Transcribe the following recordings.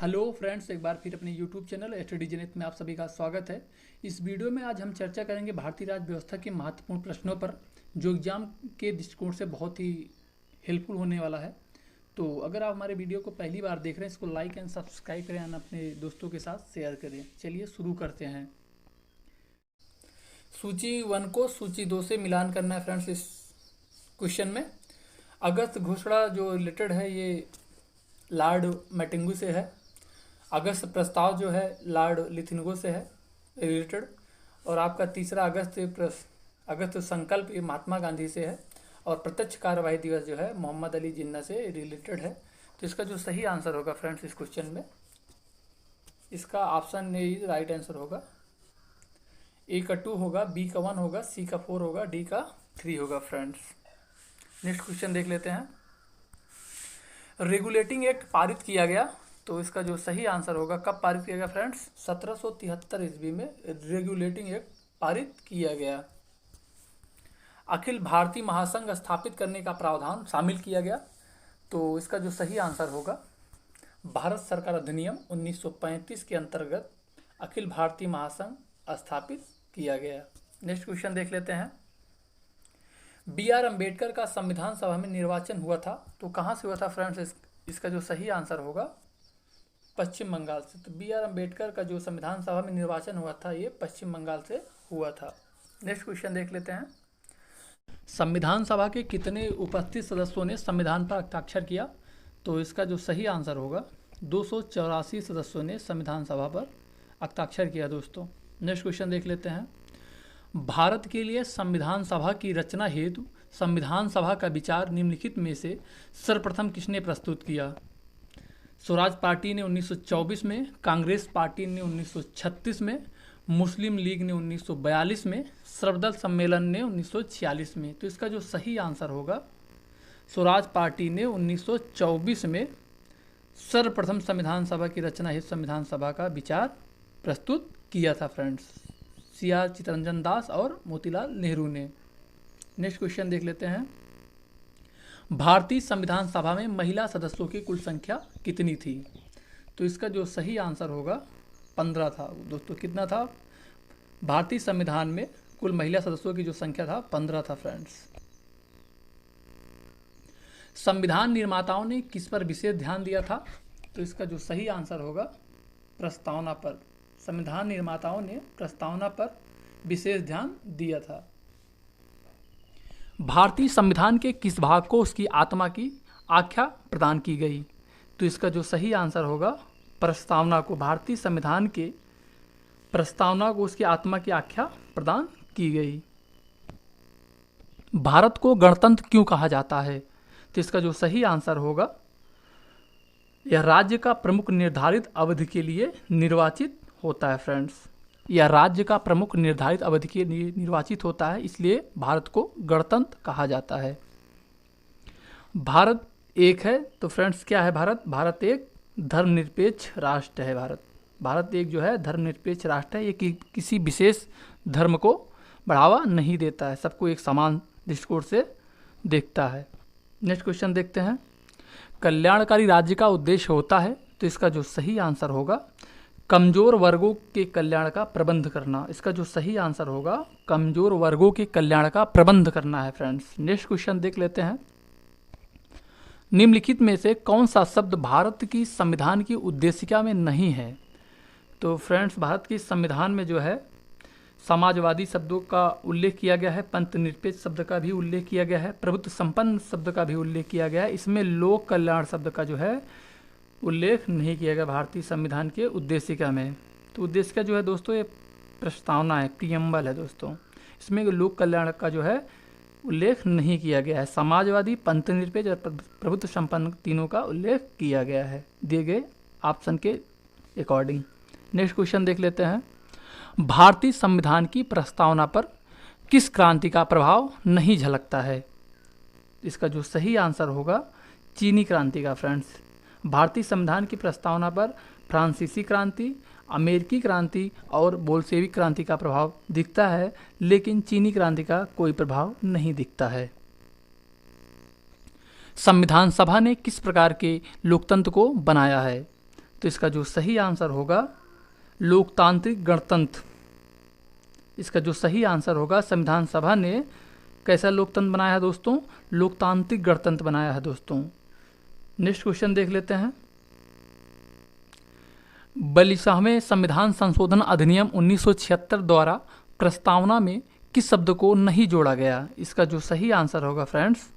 Hello friends, एक बार फिर अपने यूट्यूब चैनल स्टडी जनहित में आप सभी का स्वागत है। इस वीडियो में आज हम चर्चा करेंगे भारतीय राज्य व्यवस्था के महत्वपूर्ण प्रश्नों पर, जो एग्जाम के दृष्टिकोण से बहुत ही हेल्पफुल होने वाला है। तो अगर आप हमारे वीडियो को पहली बार देख रहे हैं, इसको लाइक एंड सब्सक्राइब करें और अपने दोस्तों के साथ शेयर करें। चलिए शुरू करते हैं। सूची 1 को सूची 2 से मिलान करना है फ्रेंड्स। इस क्वेश्चन में अगस्त घोषणा जो रिलेटेड है ये लॉर्ड मैटिंगू से है। अगस्त प्रस्ताव जो है लॉर्ड लिथिनगो से है रिलेटेड। और आपका तीसरा अगस्त संकल्प ये महात्मा गांधी से है। और प्रत्यक्ष कार्यवाही दिवस जो है मोहम्मद अली जिन्ना से रिलेटेड है। तो इसका जो सही आंसर होगा फ्रेंड्स इस क्वेश्चन में, इसका ऑप्शन ए राइट आंसर होगा। ए का 2 होगा, बी का 1 होगा, सी का 4 होगा, डी का 3 होगा फ्रेंड्स। नेक्स्ट क्वेश्चन देख लेते हैं। रेगुलेटिंग एक्ट पारित किया गया, तो इसका जो सही आंसर होगा कब पारित किया गया फ्रेंड्स, 1773 ईस्वी में रेगुलेटिंग एक्ट पारित किया गया। अखिल भारतीय महासंघ स्थापित करने का प्रावधान शामिल किया गया, तो इसका जो सही आंसर होगा भारत सरकार अधिनियम 1935 के अंतर्गत अखिल भारतीय महासंघ स्थापित किया गया। नेक्स्ट क्वेश्चन देख लेते हैं। बी आर अम्बेडकर का संविधान सभा में निर्वाचन हुआ था, तो कहाँ से हुआ था फ्रेंड्स, इसका जो सही आंसर होगा पश्चिम बंगाल से। तो बी आर अम्बेडकर का जो संविधान सभा में निर्वाचन हुआ था ये पश्चिम बंगाल से हुआ था। नेक्स्ट क्वेश्चन देख लेते हैं। संविधान सभा के कितने उपस्थित सदस्यों ने संविधान पर हस्ताक्षर किया, तो इसका जो सही आंसर होगा 284 सदस्यों ने संविधान सभा पर हस्ताक्षर किया दोस्तों। नेक्स्ट क्वेश्चन देख लेते हैं। भारत के लिए संविधान सभा की रचना हेतु संविधान सभा का विचार निम्नलिखित में से सर्वप्रथम किसने प्रस्तुत किया। स्वराज पार्टी ने 1924 में, कांग्रेस पार्टी ने 1936 में, मुस्लिम लीग ने 1942 में, सर्वदल सम्मेलन ने 1946 में। तो इसका जो सही आंसर होगा स्वराज पार्टी ने 1924 में सर्वप्रथम संविधान सभा की रचना हेतु संविधान सभा का विचार प्रस्तुत किया था फ्रेंड्स, सी.आर. चित्तरंजन दास और मोतीलाल नेहरू ने। नेक्स्ट क्वेश्चन देख लेते हैं। भारतीय संविधान सभा में महिला सदस्यों की कुल संख्या कितनी थी, तो इसका जो सही आंसर होगा 15 था दोस्तों। कितना था भारतीय संविधान में कुल महिला सदस्यों की जो संख्या था 15 था फ्रेंड्स। संविधान निर्माताओं ने किस पर विशेष ध्यान दिया था, तो इसका जो सही आंसर होगा प्रस्तावना पर। संविधान निर्माताओं ने प्रस्तावना पर विशेष ध्यान दिया था। भारतीय संविधान के किस भाग को उसकी आत्मा की आख्या प्रदान की गई, तो इसका जो सही आंसर होगा प्रस्तावना को। भारतीय संविधान के प्रस्तावना को उसकी आत्मा की आख्या प्रदान की गई। भारत को गणतंत्र क्यों कहा जाता है, तो इसका जो सही आंसर होगा यह राज्य का प्रमुख निर्धारित अवधि के लिए निर्वाचित होता है फ्रेंड्स। या राज्य का प्रमुख निर्धारित अवधि के लिए निर्वाचित होता है, इसलिए भारत को गणतंत्र कहा जाता है। भारत एक है, तो फ्रेंड्स क्या है भारत एक धर्मनिरपेक्ष राष्ट्र है। भारत एक जो है धर्मनिरपेक्ष राष्ट्र है। ये किसी विशेष धर्म को बढ़ावा नहीं देता है, सबको एक समान दृष्टिकोण से देखता है। नेक्स्ट क्वेश्चन देखते हैं। कल्याणकारी राज्य का उद्देश्य होता है, तो इसका जो सही आंसर होगा कमजोर वर्गों के कल्याण का प्रबंध करना। इसका जो सही आंसर होगा कमजोर वर्गों के कल्याण का प्रबंध करना है फ्रेंड्स। नेक्स्ट क्वेश्चन देख लेते हैं। निम्नलिखित में से कौन सा शब्द भारत की संविधान की उद्देशिका में नहीं है, तो फ्रेंड्स भारत की संविधान में जो है समाजवादी शब्दों का उल्लेख किया गया है, पंथ निरपेक्ष शब्द का भी उल्लेख किया गया है, प्रभुत्व संपन्न शब्द का भी उल्लेख किया गया है। इसमें लोक कल्याण शब्द का जो है उल्लेख नहीं किया गया भारतीय संविधान के उद्देशिका में। तो उद्देशिका जो है दोस्तों ये प्रस्तावना है, प्रीएम्बल है दोस्तों। इसमें लोक कल्याण का जो है उल्लेख नहीं किया गया है। समाजवादी, पंथ निरपेक्ष और प्रभुत्व संपन्न तीनों का उल्लेख किया गया है दिए गए ऑप्शन के अकॉर्डिंग। नेक्स्ट क्वेश्चन देख लेते हैं। भारतीय संविधान की प्रस्तावना पर किस क्रांति का प्रभाव नहीं झलकता है, इसका जो सही आंसर होगा चीनी क्रांति का फ्रेंड्स। भारतीय संविधान की प्रस्तावना पर फ्रांसीसी क्रांति, अमेरिकी क्रांति और बोल्शेविक क्रांति का प्रभाव दिखता है, लेकिन चीनी क्रांति का कोई प्रभाव नहीं दिखता है। संविधान सभा ने किस प्रकार के लोकतंत्र को बनाया है, तो इसका जो सही आंसर होगा लोकतांत्रिक गणतंत्र। इसका जो सही आंसर होगा, संविधान सभा ने कैसा लोकतंत्र बनाया है दोस्तों? लोकतांत्रिक गणतंत्र बनाया है दोस्तों। नेक्स्ट क्वेश्चन देख लेते हैं। 42वें संविधान संशोधन अधिनियम 1976 द्वारा प्रस्तावना में किस शब्द को नहीं जोड़ा गया? इसका जो सही आंसर होगा फ्रेंड्स,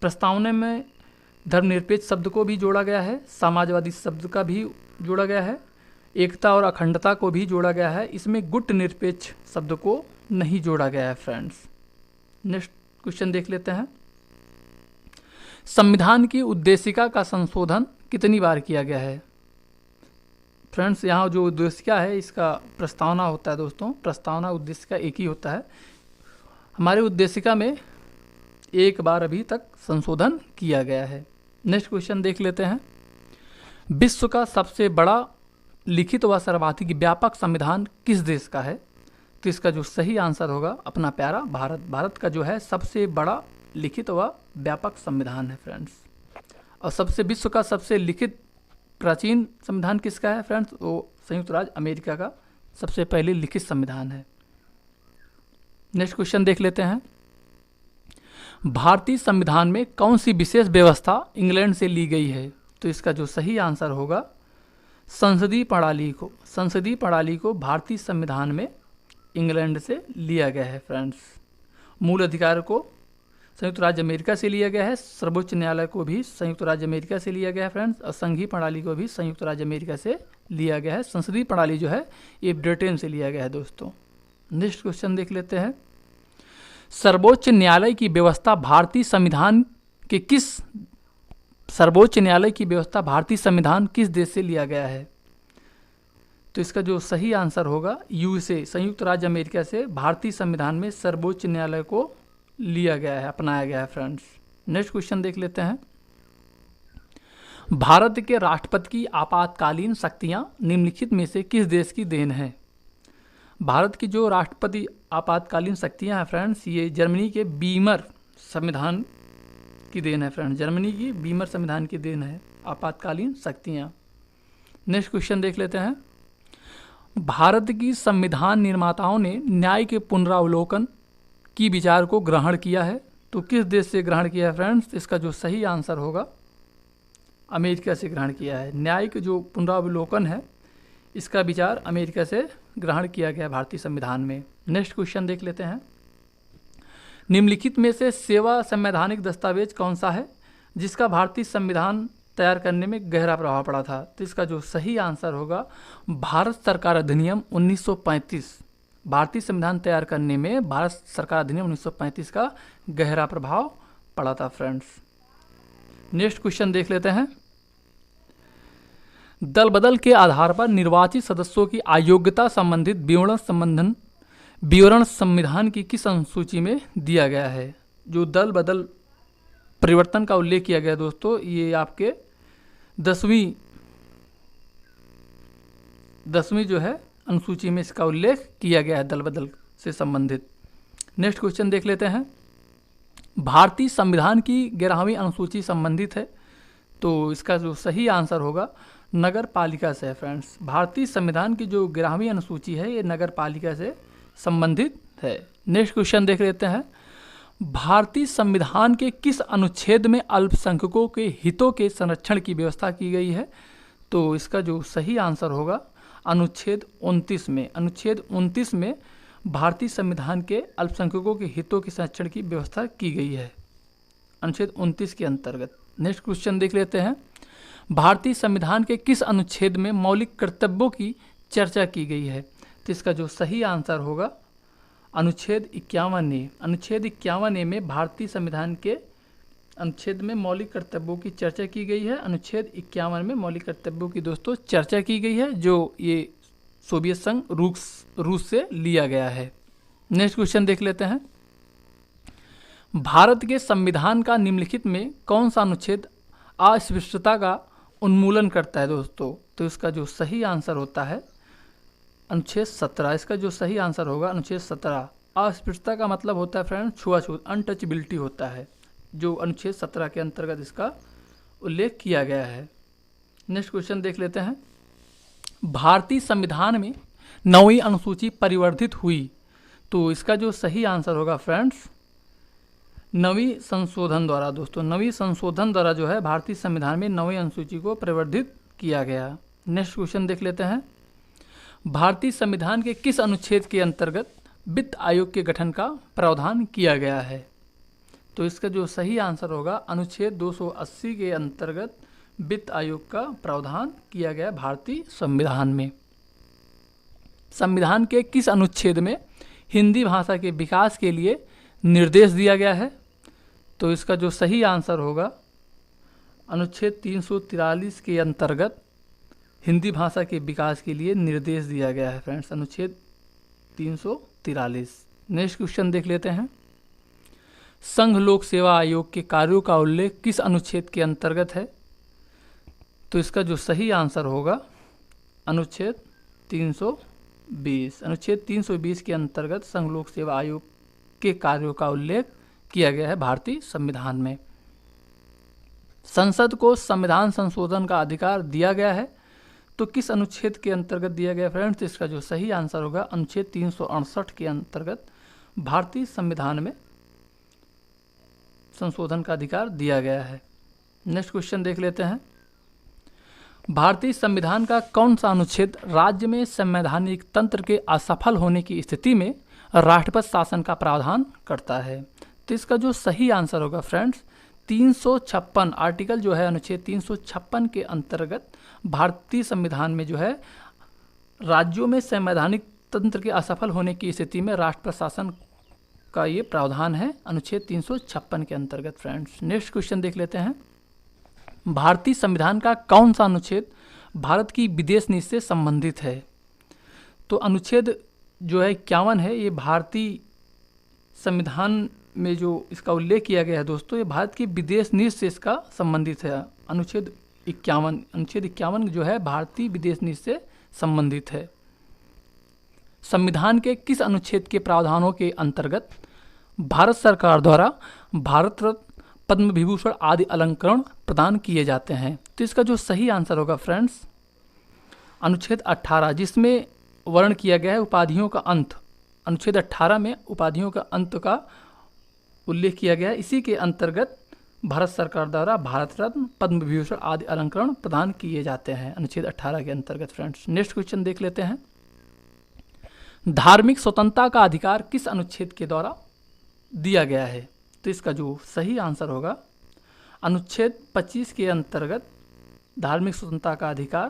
प्रस्तावना में धर्मनिरपेक्ष शब्द को भी जोड़ा गया है, समाजवादी शब्द का भी जोड़ा गया है, एकता और अखंडता को भी जोड़ा गया है। इसमें गुट निरपेक्ष शब्द को नहीं जोड़ा गया है फ्रेंड्स। नेक्स्ट क्वेश्चन देख लेते हैं। संविधान की उद्देशिका का संशोधन कितनी बार किया गया है? फ्रेंड्स, यहाँ जो उद्देशिका है इसका प्रस्तावना होता है दोस्तों, प्रस्तावना उद्देशिका एक ही होता है। हमारे उद्देशिका में एक बार अभी तक संशोधन किया गया है। नेक्स्ट क्वेश्चन देख लेते हैं। विश्व का सबसे बड़ा लिखित व सर्वाधिक व्यापक संविधान किस देश का है? तो इसका जो सही आंसर होगा अपना प्यारा भारत। भारत का जो है सबसे बड़ा लिखित व व्यापक संविधान है फ्रेंड्स। और सबसे विश्व का सबसे लिखित प्राचीन संविधान किसका है फ्रेंड्स? वो संयुक्त राज्य अमेरिका का सबसे पहले लिखित संविधान है। नेक्स्ट क्वेश्चन देख लेते हैं। भारतीय संविधान में कौन सी विशेष व्यवस्था इंग्लैंड से ली गई है? तो इसका जो सही आंसर होगा संसदीय प्रणाली को भारतीय संविधान में इंग्लैंड से लिया गया है फ्रेंड्स। मूल अधिकार को संयुक्त राज्य अमेरिका से लिया गया है, सर्वोच्च न्यायालय को भी संयुक्त राज्य अमेरिका से लिया गया है फ्रेंड्स, और संघीय प्रणाली को भी संयुक्त राज्य अमेरिका से लिया गया है। संसदीय प्रणाली जो है ये ब्रिटेन से लिया गया है दोस्तों। नेक्स्ट क्वेश्चन देख लेते हैं। सर्वोच्च न्यायालय की व्यवस्था भारतीय संविधान किस देश से लिया गया है? तो इसका जो सही आंसर होगा यूएसए, संयुक्त राज्य अमेरिका से भारतीय संविधान में सर्वोच्च न्यायालय को लिया गया है, अपनाया गया है फ्रेंड्स। नेक्स्ट क्वेश्चन देख लेते हैं। भारत के राष्ट्रपति की आपातकालीन शक्तियां निम्नलिखित में से किस देश की देन है? भारत की जो राष्ट्रपति आपातकालीन शक्तियां हैं फ्रेंड्स, ये जर्मनी के बीमर संविधान की देन है फ्रेंड्स। जर्मनी की बीमर संविधान की देन है आपातकालीन शक्तियां। नेक्स्ट क्वेश्चन देख लेते हैं। भारत की संविधान निर्माताओं ने न्याय के पुनरावलोकन की विचार को ग्रहण किया है, तो किस देश से ग्रहण किया है फ्रेंड्स? इसका जो सही आंसर होगा अमेरिका से ग्रहण किया है। न्याय के जो पुनरावलोकन है इसका विचार अमेरिका से ग्रहण किया गया भारतीय संविधान में। नेक्स्ट क्वेश्चन देख लेते हैं। निम्नलिखित में से सेवा संवैधानिक दस्तावेज कौन सा है जिसका भारतीय संविधान तैयार करने में गहरा प्रभाव पड़ा था? तो इसका जो सही आंसर होगा भारत सरकार अधिनियम 1935। भारतीय संविधान तैयार करने में भारत सरकार अधिनियम 1935 का गहरा प्रभाव पड़ा था फ्रेंड्स। नेक्स्ट क्वेश्चन देख लेते हैं। दल बदल के आधार पर निर्वाचित सदस्यों की अयोग्यता संबंधित विवरण संविधान की किस अनुसूची में दिया गया है? जो दल बदल परिवर्तन का उल्लेख किया गया दोस्तों, ये आपके 10वीं जो है अनुसूची में इसका उल्लेख किया गया है दल बदल से संबंधित। नेक्स्ट क्वेश्चन देख लेते हैं। भारतीय संविधान की 11वीं अनुसूची संबंधित है, तो इसका जो सही आंसर होगा नगर पालिका से है फ्रेंड्स। भारतीय संविधान की जो 11वीं अनुसूची है ये नगर पालिका से संबंधित है। नेक्स्ट क्वेश्चन देख लेते हैं। भारतीय संविधान के किस अनुच्छेद में अल्पसंख्यकों के हितों के संरक्षण की व्यवस्था की गई है? तो इसका जो सही आंसर होगा अनुच्छेद 29 में। अनुच्छेद 29 में भारतीय संविधान के अल्पसंख्यकों के हितों के संरक्षण की व्यवस्था की गई है, अनुच्छेद 29 के अंतर्गत। नेक्स्ट क्वेश्चन देख लेते हैं। भारतीय संविधान के किस अनुच्छेद में मौलिक कर्तव्यों की चर्चा की गई है? तो इसका जो सही आंसर होगा अनुच्छेद 51A। अनुच्छेद 51A में भारतीय संविधान के अनुच्छेद में मौलिक कर्तव्यों की चर्चा की गई है। अनुच्छेद 51 में मौलिक कर्तव्यों की दोस्तों चर्चा की गई है, जो ये सोवियत संघ रूस से लिया गया है। नेक्स्ट क्वेश्चन देख लेते हैं। भारत के संविधान का निम्नलिखित में कौन सा अनुच्छेद अस्पृश्यता का उन्मूलन करता है दोस्तों? तो इसका जो सही आंसर होता है अनुच्छेद 17। इसका जो सही आंसर होगा अनुच्छेद 17। अस्पृश्यता का मतलब होता है फ्रेंड छुआछूत, अनटचबिलिटी होता है, जो अनुच्छेद 17 के अंतर्गत इसका उल्लेख किया गया है। नेक्स्ट क्वेश्चन देख लेते हैं। भारतीय संविधान में 9वीं अनुसूची परिवर्धित हुई। तो इसका जो सही आंसर होगा फ्रेंड्स, 9वीं संशोधन द्वारा। दोस्तों 9वीं संशोधन द्वारा जो है भारतीय संविधान में 9वीं अनुसूची को परिवर्धित किया गया। नेक्स्ट क्वेश्चन देख लेते हैं। भारतीय संविधान के किस अनुच्छेद के अंतर्गत वित्त आयोग के गठन का प्रावधान किया गया है? तो इसका जो सही आंसर होगा, अनुच्छेद 280 के अंतर्गत वित्त आयोग का प्रावधान किया गया भारतीय संविधान में। संविधान के किस अनुच्छेद में हिंदी भाषा के विकास के लिए निर्देश दिया गया है? तो इसका जो सही आंसर होगा, अनुच्छेद 343 के अंतर्गत हिंदी भाषा के विकास के लिए निर्देश दिया गया है फ्रेंड्स, अनुच्छेद 343। नेक्स्ट क्वेश्चन देख लेते हैं। संघ लोक सेवा आयोग के कार्यों का उल्लेख किस अनुच्छेद के अंतर्गत है? तो इसका जो सही आंसर होगा, अनुच्छेद 320। अनुच्छेद 320 के अंतर्गत संघ लोक सेवा आयोग के कार्यों का उल्लेख किया गया है भारतीय संविधान में। संसद को संविधान संशोधन का अधिकार दिया गया है, तो किस अनुच्छेद के अंतर्गत दिया गया फ्रेंड्स? इसका जो सही आंसर होगा, अनुच्छेद 368 के अंतर्गत भारतीय संविधान में संशोधन का अधिकार दिया गया है। नेक्स्ट क्वेश्चन देख लेते हैं। भारतीय संविधान का कौन सा अनुच्छेद राज्य में संवैधानिक तंत्र के असफल होने की स्थिति में राष्ट्रपति शासन का प्रावधान करता है? तो इसका जो सही आंसर होगा फ्रेंड्स, 356 आर्टिकल जो है अनुच्छेद 356 के अंतर्गत भारतीय संविधान में जो है राज्यों में संवैधानिक तंत्र के असफल होने की स्थिति में राष्ट्रपति शासन का ये प्रावधान है, अनुच्छेद 356 के अंतर्गत फ्रेंड्स। नेक्स्ट क्वेश्चन देख लेते हैं। भारतीय संविधान का कौन सा अनुच्छेद भारत की विदेश नीति से संबंधित है? तो अनुच्छेद जो है 51 है, ये भारतीय संविधान में जो इसका उल्लेख किया गया है दोस्तों, ये भारत की विदेश नीति से इसका संबंधित है। अनुच्छेद 51 जो है भारतीय विदेश नीति से संबंधित है। संविधान के किस अनुच्छेद के प्रावधानों के अंतर्गत भारत सरकार द्वारा भारत रत्न, पद्म विभूषण आदि अलंकरण प्रदान किए जाते हैं? तो इसका जो सही आंसर होगा फ्रेंड्स, अनुच्छेद 18, जिसमें वर्ण किया गया है उपाधियों का अंत। अनुच्छेद 18 में उपाधियों का अंत का उल्लेख किया गया है, इसी के अंतर्गत भारत सरकार द्वारा भारत रत्न, पद्म विभूषण आदि अलंकरण प्रदान किए जाते हैं, अनुच्छेद 18 के अंतर्गत फ्रेंड्स। नेक्स्ट क्वेश्चन देख लेते हैं। धार्मिक स्वतंत्रता का अधिकार किस अनुच्छेद के द्वारा दिया गया है? तो इसका जो सही आंसर होगा, अनुच्छेद 25 के अंतर्गत धार्मिक स्वतंत्रता का अधिकार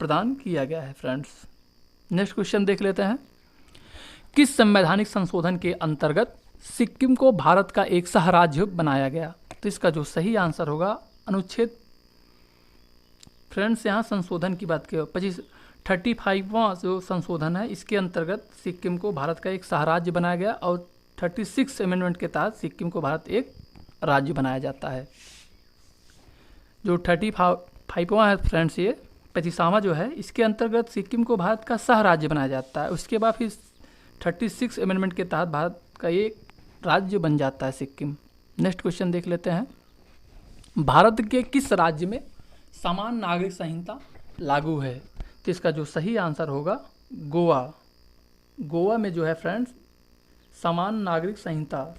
प्रदान किया गया है फ्रेंड्स। नेक्स्ट क्वेश्चन देख लेते हैं। किस संवैधानिक संशोधन के अंतर्गत सिक्किम को भारत का एक सह राज्य बनाया गया? तो इसका जो सही आंसर होगा, अनुच्छेद फ्रेंड्स यहाँ संशोधन की बात की 35वां जो संशोधन है, इसके अंतर्गत सिक्किम को भारत का एक सह राज्य बनाया गया और 36 अमेंडमेंट के तहत सिक्किम को भारत एक राज्य बनाया जाता है। जो 35वां है फ्रेंड्स, ये 35वां जो है, इसके अंतर्गत सिक्किम को भारत का सह राज्य बनाया जाता है। उसके बाद फिर 36 अमेंडमेंट के तहत भारत का एक राज्य बन जाता है सिक्किम। नेक्स्ट क्वेश्चन देख लेते हैं। भारत के किस राज्य में समान नागरिक संहिता लागू है? तो इसका जो सही आंसर होगा, गोवा। गोवा में जो है फ्रेंड्स समान नागरिक संहिता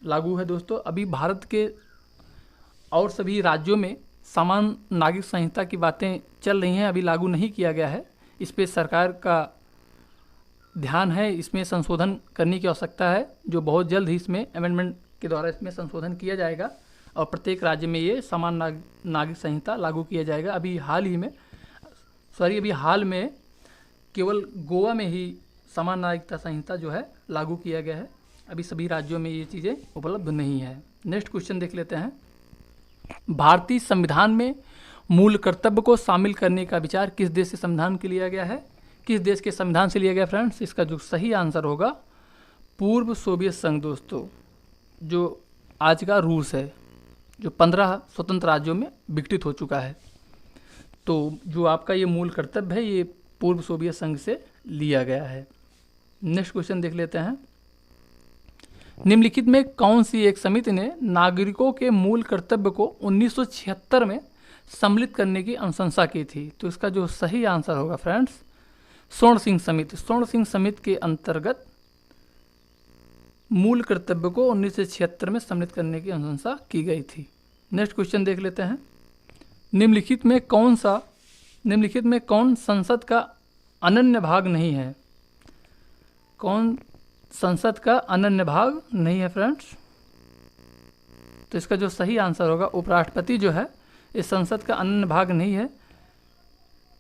लागू है दोस्तों। अभी भारत के और सभी राज्यों में समान नागरिक संहिता की बातें चल रही हैं, अभी लागू नहीं किया गया है। इस पे सरकार का ध्यान है, इसमें संशोधन करने की आवश्यकता है, जो बहुत जल्द ही इसमें अमेंडमेंट के द्वारा इसमें संशोधन किया जाएगा और प्रत्येक राज्य में ये समान नागरिक संहिता लागू किया जाएगा। अभी हाल में केवल गोवा में ही समान नागरिकता संहिता जो है लागू किया गया है, अभी सभी राज्यों में ये चीज़ें उपलब्ध नहीं है। नेक्स्ट क्वेश्चन देख लेते हैं। भारतीय संविधान में मूल कर्तव्य को शामिल करने का विचार किस देश से संविधान के लिया गया है? किस देश के संविधान से लिया गया फ्रेंड्स? इसका जो सही आंसर होगा, पूर्व सोवियत संघ दोस्तों, जो आज का रूस है, जो 15 स्वतंत्र राज्यों में विघटित हो चुका है। तो जो आपका ये मूल कर्तव्य है, ये पूर्व सोवियत संघ से लिया गया है। नेक्स्ट क्वेश्चन देख लेते हैं। निम्नलिखित में कौन सी एक समिति ने नागरिकों के मूल कर्तव्य को 1976 में सम्मिलित करने की अनुशंसा की थी? तो इसका जो सही आंसर होगा फ्रेंड्स, स्वर्ण सिंह समिति। स्वर्ण सिंह समिति के अंतर्गत मूल कर्तव्य को 1976 में सम्मिलित करने की अनुशंसा की गई थी। नेक्स्ट क्वेश्चन देख लेते हैं। निम्नलिखित में कौन संसद का अनन्य भाग नहीं है? कौन संसद का अनन्य भाग नहीं है फ्रेंड्स? तो इसका जो सही आंसर होगा, उपराष्ट्रपति जो है इस संसद का अनन्य भाग नहीं है।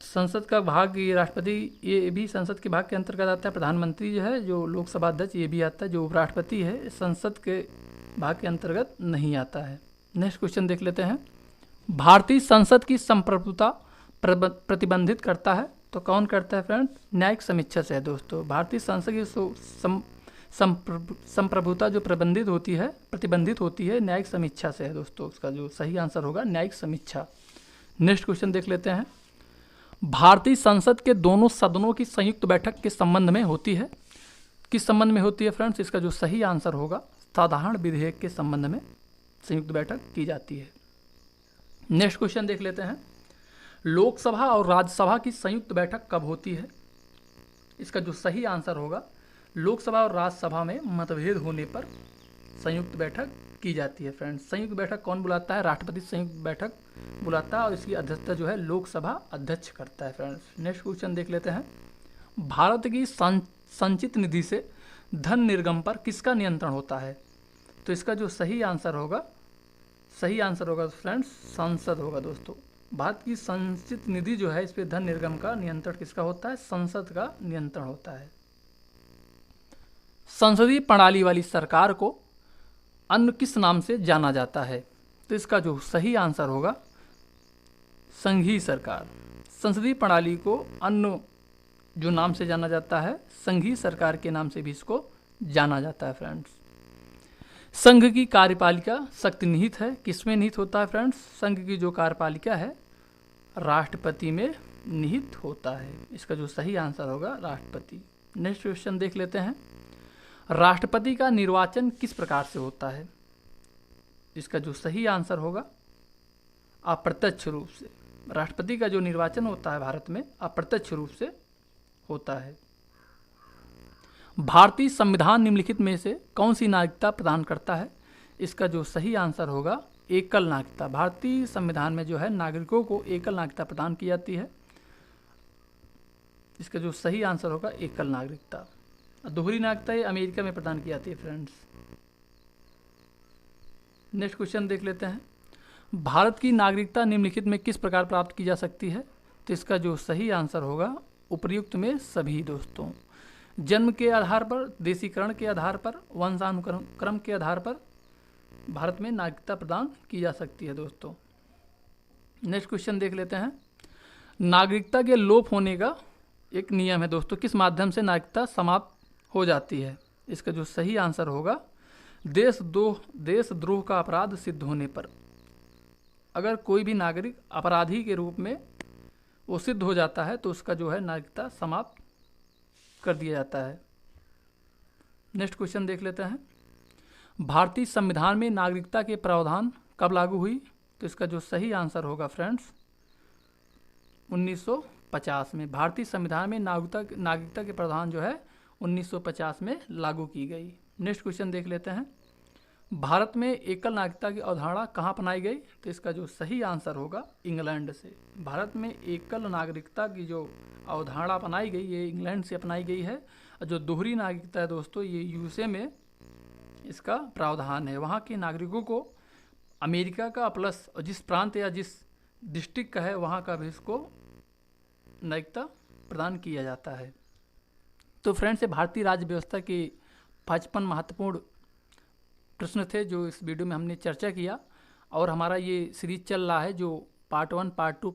संसद का भाग ये राष्ट्रपति, ये भी संसद के भाग के अंतर्गत आता है। प्रधानमंत्री जो है, जो लोकसभा अध्यक्ष, ये भी आता है। जो उपराष्ट्रपति है संसद के भाग के अंतर्गत नहीं आता है। नेक्स्ट क्वेश्चन देख लेते हैं। भारतीय संसद की संप्रभुता प्रतिबंधित करता है? तो कौन करता है फ्रेंड? न्यायिक समीक्षा से है दोस्तों। भारतीय संसद की संप्रभुता जो प्रतिबंधित होती है न्यायिक समीक्षा से है दोस्तों। उसका जो सही आंसर होगा न्यायिक समीक्षा। नेक्स्ट क्वेश्चन देख लेते हैं। भारतीय संसद के दोनों सदनों की संयुक्त बैठक किस संबंध में होती है? किस संबंध में होती है फ्रेंड्स? इसका जो सही आंसर होगा, साधारण विधेयक के संबंध में संयुक्त बैठक की जाती है। नेक्स्ट क्वेश्चन देख लेते हैं। लोकसभा और राज्यसभा की संयुक्त बैठक कब होती है? इसका जो सही आंसर होगा, लोकसभा और राज्यसभा में मतभेद होने पर संयुक्त बैठक की जाती है फ्रेंड्स। संयुक्त बैठक कौन बुलाता है? राष्ट्रपति संयुक्त बैठक बुलाता है और इसकी अध्यक्षता जो है लोकसभा अध्यक्ष करता है फ्रेंड्स। नेक्स्ट क्वेश्चन देख लेते हैं। भारत की संचित निधि से धन निर्गम पर किसका नियंत्रण होता है? तो इसका जो सही आंसर होगा फ्रेंड्स, संसद होगा दोस्तों। भारत की संचित निधि जो है, इस पर धन निर्गम का नियंत्रण किसका होता है? संसद का नियंत्रण होता है। संसदीय प्रणाली वाली सरकार को अन्य किस नाम से जाना जाता है? तो इसका जो सही आंसर होगा, संघीय सरकार। संसदीय प्रणाली को अन्य जो नाम से जाना जाता है, संघीय सरकार के नाम से भी इसको जाना जाता है फ्रेंड्स। संघ की कार्यपालिका शक्ति निहित है? किसमें निहित होता है फ्रेंड्स? संघ की जो कार्यपालिका है राष्ट्रपति में निहित होता है। इसका जो सही आंसर होगा राष्ट्रपति। नेक्स्ट क्वेश्चन देख लेते हैं। राष्ट्रपति का निर्वाचन किस प्रकार से होता है? इसका जो सही आंसर होगा, अप्रत्यक्ष रूप से। राष्ट्रपति का जो निर्वाचन होता है भारत में अप्रत्यक्ष रूप से होता है। भारतीय संविधान निम्नलिखित में से कौन सी नागरिकता प्रदान करता है? इसका जो सही आंसर होगा, एकल नागरिकता। भारतीय संविधान में जो है नागरिकों को एकल नागरिकता प्रदान की जाती है। इसका जो सही आंसर होगा एकल नागरिकता। दोहरी नागरिकता ये अमेरिका में प्रदान की जाती है फ्रेंड्स। नेक्स्ट क्वेश्चन देख लेते हैं। भारत की नागरिकता निम्नलिखित में किस प्रकार प्राप्त की जा सकती है? तो इसका जो सही आंसर होगा, उपर्युक्त में सभी दोस्तों। जन्म के आधार पर, देशीकरण के आधार पर, वंशानुक्रम के आधार पर भारत में नागरिकता प्रदान की जा सकती है दोस्तों। नेक्स्ट क्वेश्चन देख लेते हैं। नागरिकता के लोप होने का एक नियम है दोस्तों। किस माध्यम से नागरिकता समाप्त हो जाती है? इसका जो सही आंसर होगा, देशद्रोह का अपराध सिद्ध होने पर। अगर कोई भी नागरिक अपराधी के रूप में वो सिद्ध हो जाता है तो उसका जो है नागरिकता समाप्त कर दिया जाता है। नेक्स्ट क्वेश्चन देख लेते हैं। भारतीय संविधान में नागरिकता के प्रावधान कब लागू हुई? तो इसका जो सही आंसर होगा फ्रेंड्स, 1950 में। भारतीय संविधान में नागरिकता के प्रावधान जो है 1950 में लागू की गई। नेक्स्ट क्वेश्चन देख लेते हैं। भारत में एकल नागरिकता की अवधारणा कहाँ अपनाई गई? तो इसका जो सही आंसर होगा, इंग्लैंड से। भारत में एकल नागरिकता की जो अवधारणा अपनाई गई ये इंग्लैंड से अपनाई गई है। और जो दोहरी नागरिकता है दोस्तों, ये यूएसए में इसका प्रावधान है। वहाँ के नागरिकों को अमेरिका का प्लस जिस प्रांत या जिस डिस्ट्रिक्ट का है वहाँ का भी इसको नागरिकता प्रदान किया जाता है। तो फ्रेंड्स, ये भारतीय राज्य व्यवस्था के 55 महत्वपूर्ण प्रश्न थे जो इस वीडियो में हमने चर्चा किया। और हमारा ये सीरीज चल रहा है जो पार्ट 1 पार्ट 2